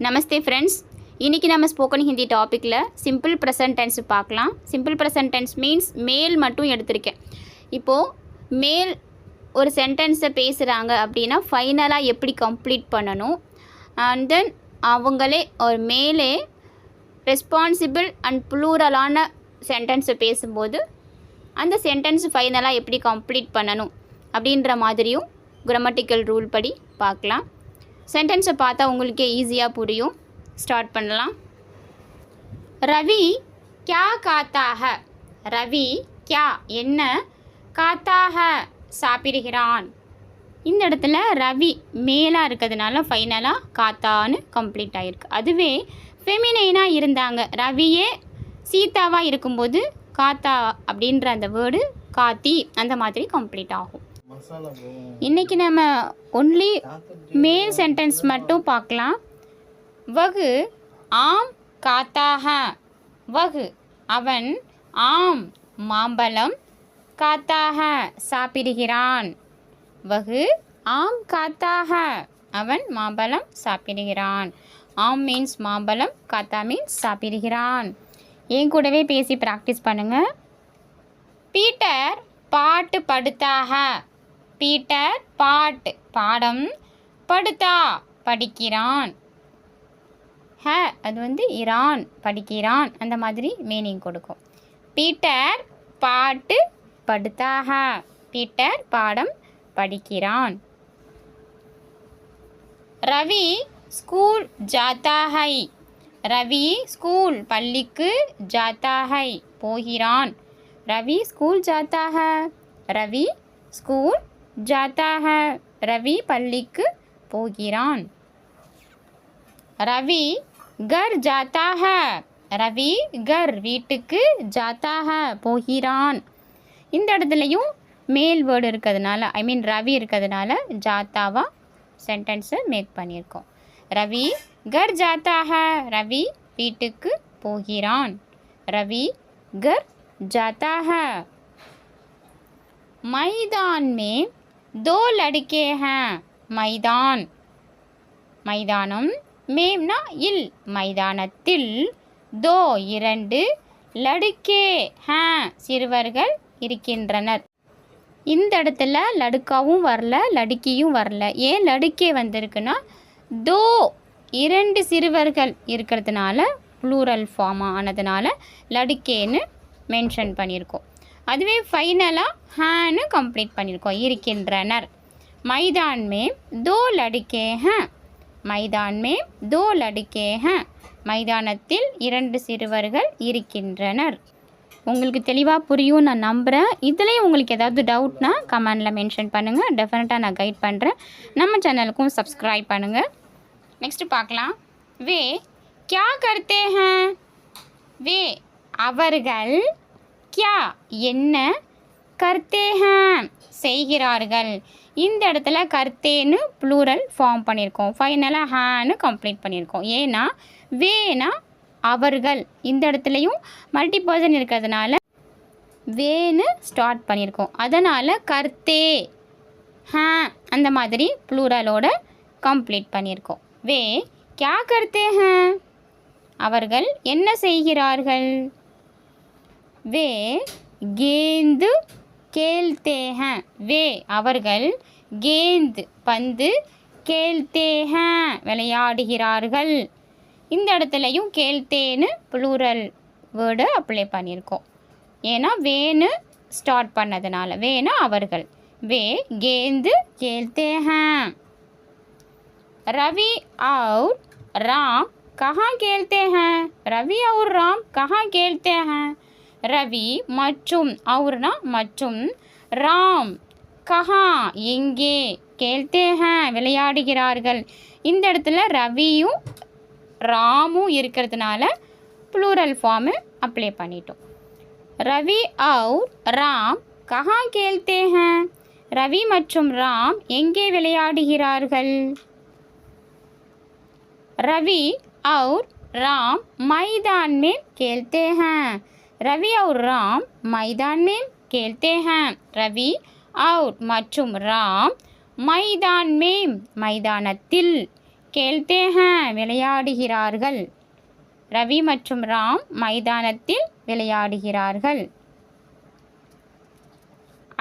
நமஸ்தே friends. இன்றைக்கி நம்ம spoken Hindi டாப்பிக்கில் சிம்பிள் ப்ரெசன்ட் டென்ஸ் பார்க்கலாம். சிம்பிள் ப்ரெசன்ட் டென்ஸ் மீன்ஸ் மேல் மட்டும் எடுத்திருக்கேன். இப்போது மேல் ஒரு சென்டென்ஸை பேசுகிறாங்க அப்படின்னா ஃபைனலாக எப்படி கம்ப்ளீட் பண்ணணும், அண்ட் தென் அவங்களே ஒரு மேலே ரெஸ்பான்சிபிள் அண்ட் ப்ளூரலான சென்டென்ஸை பேசும்போது அந்த சென்டென்ஸ் ஃபைனலாக எப்படி கம்ப்ளீட் பண்ணணும் அப்படின்ற மாதிரியும் கிராமட்டிக்கல் ரூல் படி பார்க்கலாம். சென்டென்ஸை பார்த்தா உங்களுக்கே ஈஸியாக புரியும். ஸ்டார்ட் பண்ணலாம். ரவி கியா காத்தா ஹை. ரவி கியா என்ன, காத்தா ஹை சாப்பிடுகிறான். இந்த இடத்துல ரவி மேலாக இருக்கிறதுனால ஃபைனலாக காத்தான்னு கம்ப்ளீட் ஆகிருக்கு. அதுவே ஃபெமினைனாக இருந்தாங்க, ரவியே சீதாவாக இருக்கும்போது காத்தா அப்படின்ற அந்த வேர்டு காத்தி அந்த மாதிரி கம்ப்ளீட் ஆகும். இன்றைக்கி நம்ம ஒன்லி மேல் சென்டென்ஸ் மட்டும் பார்க்கலாம். வகு ஆம் காத்தா ஹை. வகு அவன், ஆம் மாம்பழம், காத்தா ஹை சாப்பிடுகிறான். வகு ஆம் காத்தா ஹை அவன் மாம்பழம் சாப்பிடுகிறான். ஆம் மீன்ஸ் மாம்பழம், காத்தா மீன்ஸ் சாப்பிடுகிறான். என் கூடவே பேசி ப்ராக்டிஸ் பண்ணுங்கள். பீட்டர் பாட்டு படுத்தா ஹை. பீட்டர் பாட்டு பாடம், படுத்தா படிக்கிறான். ஹ அது இரான் படிக்கிறான் அந்த மாதிரி மீனிங் கொடுக்கும். பீட்டர் பாட்டு படுத்தா ஹை. பீட்டர் பாடம் படிக்கிறான். ரவி ஸ்கூல் ஜாத்தா ஹை. ரவி ஸ்கூல் பள்ளிக்கு ஜாத்தா ஹை போகிறான். ரவி ஸ்கூல் ஜாத்தா ஹை. ரவி ஸ்கூல் ஜாத்தா ஹை. ரவி பள்ளிக்கு போகிறான். ரவி கர் ஜாத்தா ஹை. ரவி கர் வீட்டுக்கு ஜாத்தா ஹை போகிறான். இந்த இடத்துலையும் மேல் வேர்டு இருக்கிறதுனால ரவி இருக்கிறதுனால ஜாத்தாவா சென்டென்ஸை மேக் பண்ணியிருக்கோம். ரவி கர் ஜாத்தா ஹை. ரவி வீட்டுக்கு போகிறான். ரவி கர் ஜாத்தா ஹை. मैदान में दो लड़के हैं. मैदान மைதானம், மேம்னா இல் மைதானத்தில், தோ இரண்டு, லடுக்கே ஹே சிறுவர்கள் இருக்கின்றனர். இந்த இடத்துல லடுக்காவும் வரல, லடுக்கியும் வரல. ஏன் லடுக்கே வந்திருக்குன்னா தோ இரண்டு சிறுவர்கள் இருக்கிறதுனால ப்ளூரல் ஃபார்ம் ஆனதுனால லடுக்கேன்னு மென்ஷன் பண்ணியிருக்கோம். அதுவே ஃபைனலாக ஹேன்னு கம்ப்ளீட் பண்ணியிருக்கோம், இருக்கின்றனர். மைதான் மே தோ லடுக்கே ஹே. மைதான் மே தோ லடுக்கே ஹே. மைதானத்தில் இரண்டு சிறுவர்கள் இருக்கின்றனர். உங்களுக்கு தெளிவாக புரியும் நான் நம்புகிறேன். இதுலேயும் உங்களுக்கு ஏதாவது டவுட்னா கமெண்டில் மென்ஷன் பண்ணுங்கள். டெஃபினட்டாக நான் கைட் பண்ணுறேன். நம்ம சேனலுக்கும் சப்ஸ்கிரைப் பண்ணுங்கள். நெக்ஸ்ட்டு பார்க்கலாம். வே கியா கர்த்தே ஹேன். வே அவர்கள், கியா என்ன, கர்த்தே ஹேன் செய்கிறார்கள். இந்த இடத்துல கர்த்தேன்னு ப்ளூரல் ஃபார்ம் பண்ணியிருக்கோம். ஃபைனலாக ஹேன்னு கம்ப்ளீட் பண்ணியிருக்கோம். ஏன்னா வேனா அவர்கள், இந்த இடத்துலையும் மல்டி பர்சன் இருக்கிறதுனால வேன்னு ஸ்டார்ட் பண்ணியிருக்கோம். அதனால் கர்த்தே ஹே அந்த மாதிரி ப்ளூரலோட கம்ப்ளீட் பண்ணியிருக்கோம். வே கியா கர்த்தே ஹேன் அவர்கள் என்ன செய்கிறார்கள். வே கேந்து கேல்தே ஹேன். வே அவர்கள் கேந்து பந்து, கேல்தே ஹேன் விளையாடுகிறார்கள். இந்த இடத்துலையும் கேல்தேன்னு ப்ளூரல் வேர்டு அப்ளை பண்ணியிருக்கோம். ஏன்னா வேன்னு ஸ்டார்ட் பண்ணதுனால. வேனா அவர்கள். வே கேந்து கேல்தே ஹேன். ரவி और राम कहाँ खेलते हैं. रवि और राम कहाँ खेलते हैं. ரவி மற்றும், அவர்னா மற்றும், ராம் கஹா எங்கே, கேல்தே ஹேன் விளையாடுகிறார்கள். இந்த இடத்துல ரவியும் ராமும் இருக்கிறதுனால ப்ளூரல் ஃபார்மு அப்ளை பண்ணிட்டோம். ரவி और ராம் கஹா கேல்தே ஹேன். ரவி மற்றும் ராம் எங்கே விளையாடுகிறார்கள். रवि और राम मैदान में खेलते हैं. रवि और राम मैदान में खेलते हैं. रवि और மற்றும் ராம் மைதான் மேம் மைதானத்தில், खेलते हैं விளையாடுகிறார்கள். ரவி மற்றும் ராம் மைதானத்தில் விளையாடுகிறார்கள்.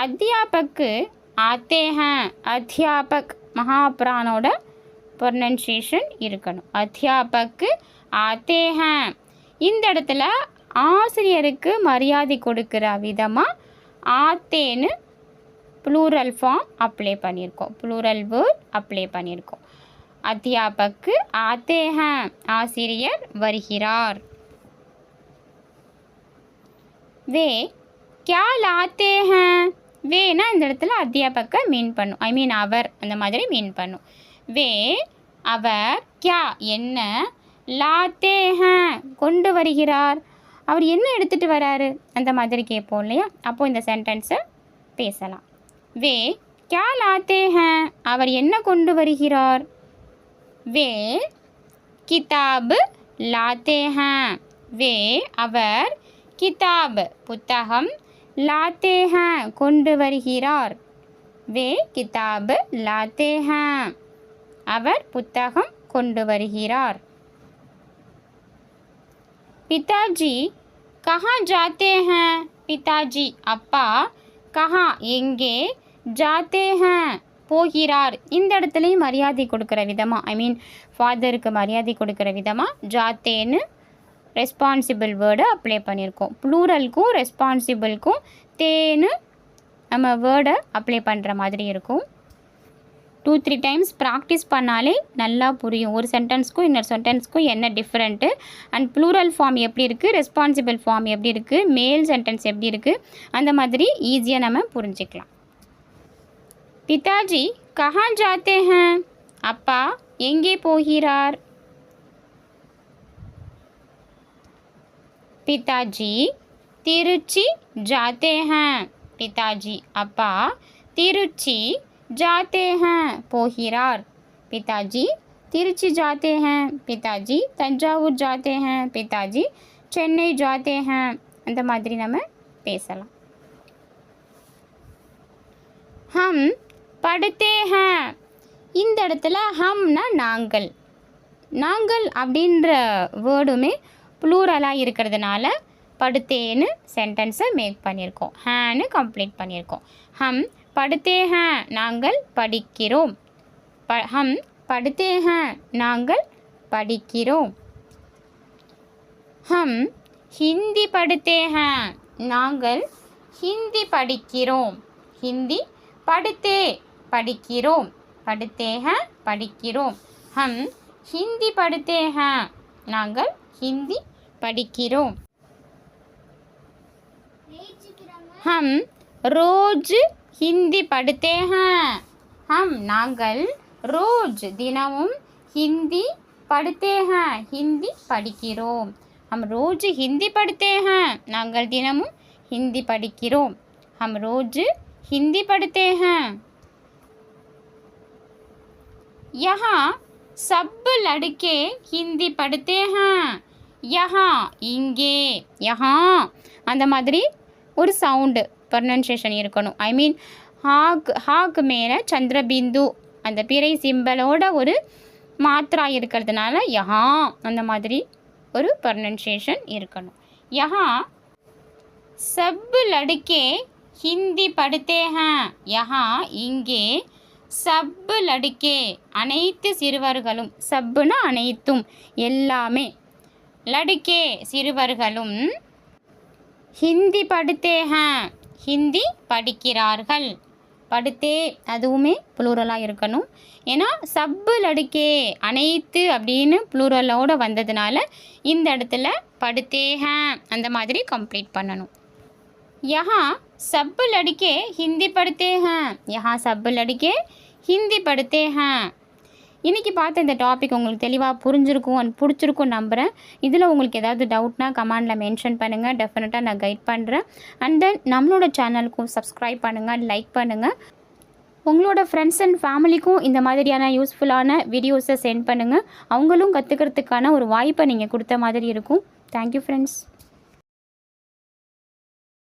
அத்தியாபக் ஆத்தே ஹேன். அத்தியாபக் மகாபிரானோட ப்ரொனன்சியேஷன் இருக்கணும். அத்தியாபக் ஆத்தே ஹேன். இந்த இடத்துல ஆசிரியருக்கு மரியாதை கொடுக்குற விதமாக ஆத்தேன்னு ப்ளூரல் ஃபார்ம் அப்ளை பண்ணியிருக்கோம். ப்ளூரல் வேர்ட் அப்ளை பண்ணியிருக்கோம். அத்தியாபக் ஆத்தே ஹேன். ஆசிரியர் வருகிறார். வே क्या लाते हैं. வேனா இந்த இடத்துல அத்தியாபக்க மீன் பண்ணும். ஐ மீன் அவர் அந்த மாதிரி மீன் பண்ணும். வே அவர் क्या என்ன லாத்தே ஹேன் கொண்டு வருகிறார். அவர் என்ன எடுத்துகிட்டு வராரு அந்த மாதிரி கேட்போம் இல்லையா. அப்போது இந்த சென்டென்ஸை பேசலாம். வே क्या लाते हैं. அவர் என்ன கொண்டு வருகிறார். வே கிதாப் லாத்தே ஹேன். வே அவர் கிதாப் புத்தகம் லாத்தே ஹேன் கொண்டு வருகிறார். வே கிதாப் லாத்தே ஹேன். அவர் புத்தகம் கொண்டு வருகிறார். பிதாஜி கஹா ஜாத்தே ஹேன். பிதாஜி அப்பா கஹா எங்கே ஜாத்தே ஹேன் போகிறார். இந்த இடத்துலையும் மரியாதை கொடுக்குற விதமாக ஐ மீன் ஃபாதருக்கு மரியாதை கொடுக்குற விதமாக ஜாத்தேன்னு ரெஸ்பான்சிபிள் வேர்டை அப்ளை பண்ணியிருக்கோம். ப்ளூரலுக்கும் ரெஸ்பான்சிபிளுக்கும் தேன்னு நம்ம வேர்டை அப்ளை பண்ணுற மாதிரி இருக்கும். 2-3 டைம்ஸ் ப்ராக்டிஸ் பண்ணாலே நல்லா புரியும். ஒரு சென்டென்ஸ்க்கும் இன்னொரு சென்டென்ஸ்க்கும் என்ன டிஃப்ரெண்ட்டு அண்ட் ப்ளூரல் ஃபார்ம் எப்படி இருக்குது, ரெஸ்பான்சிபிள் ஃபார்ம் எப்படி இருக்குது, மேல் சென்டென்ஸ் எப்படி இருக்குது அந்த மாதிரி ஈஸியாக நம்ம புரிஞ்சுக்கலாம். பிதாஜி கஹா ஜாத்தே ஹேன். அப்பா எங்கே போகிறார். पिताजी तिरुचि जाते हैं. पिताजी அப்பா तिरुचि जाते हैं போகிறார். पिताजी तिरुचि जाते हैं. पिताजी தஞ்சாவூர் जाते हैं. पिताजी சென்னை जाते हैं. அந்த மாதிரி நம்ம பேசலாம். हम पढ़ते हैं. இந்த இடத்துல ஹம்னா நாங்கள். நாங்கள் அப்படின்ற வேர்டுமே ப்ளூரலாக இருக்கிறதுனால படுத்தேன்னு சென்டென்ஸை மேக் பண்ணியிருக்கோம். ஹேன்னு கம்ப்ளீட் பண்ணியிருக்கோம். ஹம் படுத்தே ஹேன் நாங்கள் படிக்கிறோம். ஹம் படுத்தே ஹேன் நாங்கள் படிக்கிறோம். ஹம் ஹிந்தி படுத்தே ஹேன் நாங்கள் ஹிந்தி படிக்கிறோம். ஹிந்தி படுத்தே படிக்கிறோம். படுத்தே ஹேன் படிக்கிறோம். ஹம் ஹிந்தி படுத்தே ஹேன் நாங்கள் ஹிந்தி படிக்கிறோம். हम रोज हिंदी पढ़ते हैं. हम நாங்கள் ரோஜ் தினமும் ஹிந்தி படுத்தே हैं ஹிந்தி படிக்கிறோம். हम रोज हिंदी पढ़ते हैं நாங்கள் தினமும் ஹிந்தி படிக்கிறோம். हम रोज हिंदी पढ़ते हैं. यहाँ सब लड़के हिंदी पढ़ते हैं. யஹா இங்கே. யஹா அந்த மாதிரி ஒரு சவுண்டு ப்ரொனன்சியேஷன் இருக்கணும். ஐ மீன் ஹாக்கு மேலே சந்திரபிந்து அந்த பிறை சிம்பலோட ஒரு மாத்திரா இருக்கிறதுனால யஹா அந்த மாதிரி ஒரு ப்ரொனன்சியேஷன் இருக்கணும். யஹா சப் லடுக்கே ஹிந்தி படுத்தே ஹேன். யஹா இங்கே சப் லடுக்கே அனைத்து சிறுவர்களும். சப்புனா அனைத்தும் எல்லாமே. லடுக்கே சிறுவர்களும் ஹிந்தி படுத்தே ஹேன் ஹிந்தி படிக்கிறார்கள். படுத்தே அதுவுமே ப்ளூரலாக இருக்கணும். ஏன்னா சப்பு லடுக்கே அனைத்து அப்படின்னு ப்ளூரலோடு வந்ததுனால இந்த இடத்துல படுத்தே ஹேன் அந்த மாதிரி கம்ப்ளீட் பண்ணணும். யஹா சப்பு லடுக்கே ஹிந்தி படுத்தே ஹேன். யஹா சப்பு லடுக்கே ஹிந்தி படுத்தே ஹேன். இன்றைக்கி பார்த்த இந்த டாபிக் உங்களுக்கு தெளிவாக புரிஞ்சிருக்கும் அண்ட் பிடிச்சிருக்கும் நம்புகிறேன். இதில் உங்களுக்கு ஏதாவது டவுட்னா கமெண்டில் மென்ஷன் பண்ணுங்கள். டெஃபினட்டாக நான் கைட் பண்ணுறேன். அண்ட் தென் நம்மளோட சேனலுக்கும் சப்ஸ்கிரைப் பண்ணுங்கள், லைக் பண்ணுங்கள். உங்களோட ஃப்ரெண்ட்ஸ் அண்ட் ஃபேமிலிக்கும் இந்த மாதிரியான யூஸ்ஃபுல்லான வீடியோஸை சென்ட் பண்ணுங்கள். அவங்களும் கற்றுக்கிறதுக்கான ஒரு வாய்ப்பை நீங்கள் கொடுத்த மாதிரி இருக்கும். Thank you friends.